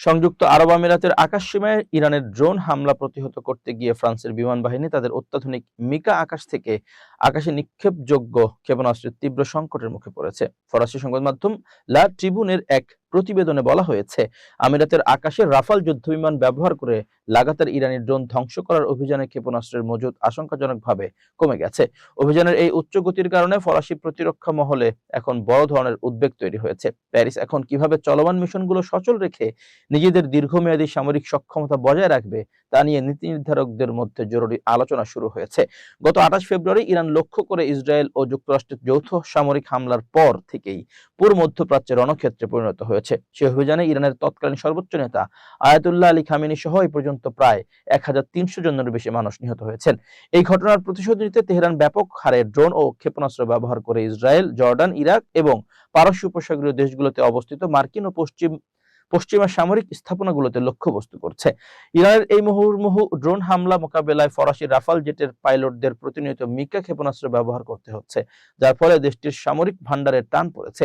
সংযুক্ত আরব আমিরাতের আকাশসীমায় ইরানের ড্রোন হামলা প্রতিহত করতে গিয়ে ফ্রান্সের বিমান বাহিনী তাদের অত্যাধুনিক মিকা আকাশ থেকে আকাশে নিক্ষেপযোগ্য ক্ষেপণাস্ত্রের তীব্র সংকটের মুখে পড়েছে। ফরাসি সংবাদ মাধ্যম লা ট্রিবুনের এক প্রতিবেদনে বলা হয়েছে, আমিরাতের আকাশে রাফাল যুদ্ধবিমান ব্যবহার করে লাগাতার ইরানি ড্রোন ধ্বংস করার অভিযানে ক্ষেপণাস্ত্রের মজুদ আশঙ্কাজনকভাবে কমে গেছে। অভিযানের এই উচ্চ গতির কারণে ফরাসি প্রতিরক্ষা মহলে এখন বড় ধরনের উদ্বেগ তৈরি হয়েছে। প্যারিস এখন কিভাবে চলমান মিশনগুলো সচল রেখে নিজেদের দীর্ঘমেয়াদী সামরিক সক্ষমতা বজায় রাখবে তা নিয়ে নীতি নির্ধারকদের মধ্যে জরুরি আলোচনা শুরু হয়েছে। গত 28 ফেব্রুয়ারি ইরান লক্ষ্য করে ইসরায়েল ও যুক্তরাষ্ট্রের যৌথ সামরিক হামলার পর থেকেই পুরো মধ্যপ্রাচ্যের রণক্ষেত্রে পরিণত হয়েছে। সে অভিযানে ইরানের তৎকালীন সর্বোচ্চ নেতা আয়াতুল্লাহ আলী খামেনি সহ এই পর্যন্ত প্রায় 1300 জনের বেশি মানুষ নিহত হয়েছেন। এই ঘটনার প্রতিশোধ নিতে তেহরান ব্যাপক হারে ড্রোন ও ক্ষেপণাস্ত্র ব্যবহার করে ইসরায়েল, জর্ডান, ইরাক এবং পারস্য উপসাগরীয় দেশগুলোতে অবস্থিত মার্কিন ও পশ্চিমা সামরিক স্থাপনাগুলোতে লক্ষ্যবস্তু করছে। ইরানের এই মুহুর্মুহু ড্রোন হামলা মোকাবেলায় ফরাসি রাফাল জেটের পাইলটদের প্রতিনিয়ত মিকা ক্ষেপণাস্ত্র ব্যবহার করতে হচ্ছে, যার ফলে দেশটির সামরিক ভান্ডারের টান পড়েছে।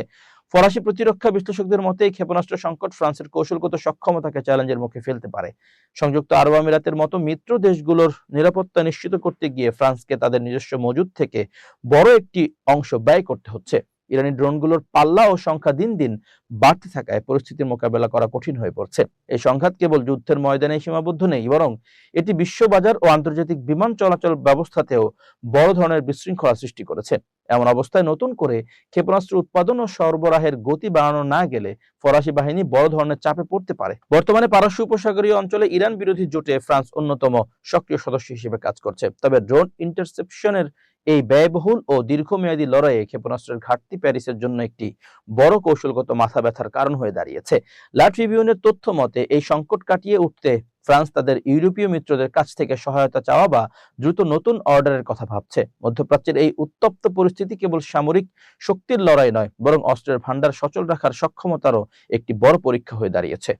ফরাসি প্রতিরক্ষা বিশ্লেষকদের মতে এই ক্ষেপণাস্ত্র সংকট ফ্রান্সের কৌশলগত সক্ষমতাকে চ্যালেঞ্জের মুখে ফেলতে পারে। সংযুক্ত আরব আমিরাতের মতো মিত্র দেশগুলোর নিরাপত্তা নিশ্চিত করতে গিয়ে ফ্রান্সকে তাদের নিজস্ব মজুদ থেকে বড় একটি অংশ ব্যয় করতে হচ্ছে। ইরানি ড্রোনগুলোর পাল্লা ও সংখ্যা দিন দিন বাড়তে থাকায় পরিস্থিতির মোকাবেলা করা কঠিন হয়ে পড়ছে। এই সংঘাত কেবল যুদ্ধের ময়দানে সীমাবদ্ধ নেই, বরং এটি বিশ্ববাজার ও আন্তর্জাতিক বিমান চলাচল ব্যবস্থাতেও বড় ধরনের বিশৃঙ্খলা সৃষ্টি করেছে। এমন অবস্থায় নতুন করে ক্ষেপণাস্ত্র উৎপাদন ও সরবরাহের গতি বাড়ানো না গেলে ফরাসি বাহিনী বড় ধরনের চাপে পড়তে পারে। বর্তমানে পারস্য উপসাগরীয় অঞ্চলে ইরান বিরোধী জোটে ফ্রান্স অন্যতম সক্রিয় সদস্য হিসেবে কাজ করছে। তবে ড্রোন ইন্টারসেপশনের এই ব্যয়বহুল ও দীর্ঘমেয়াদী লড়াইয়ে ক্ষেপণাস্ত্রের ঘাটতি প্যারিসের জন্য একটি বড় কৌশলগত মাথা ব্যথার কারণ হয়ে দাঁড়িয়েছে। লা ট্রিবিউনের তথ্য মতে এই সংকট কাটিয়ে উঠতে ফ্রান্স তাদের ইউরোপীয় মিত্রদের কাছ থেকে সহায়তা চাওয়া বা দ্রুত নতুন অর্ডারের কথা ভাবছে। মধ্যপ্রাচ্যের এই উত্তপ্ত পরিস্থিতি কেবল সামরিক শক্তির লড়াই নয়, বরং অস্ত্রের ভান্ডার সচল রাখার সক্ষমতারও একটি বড় পরীক্ষা হয়ে দাঁড়িয়েছে।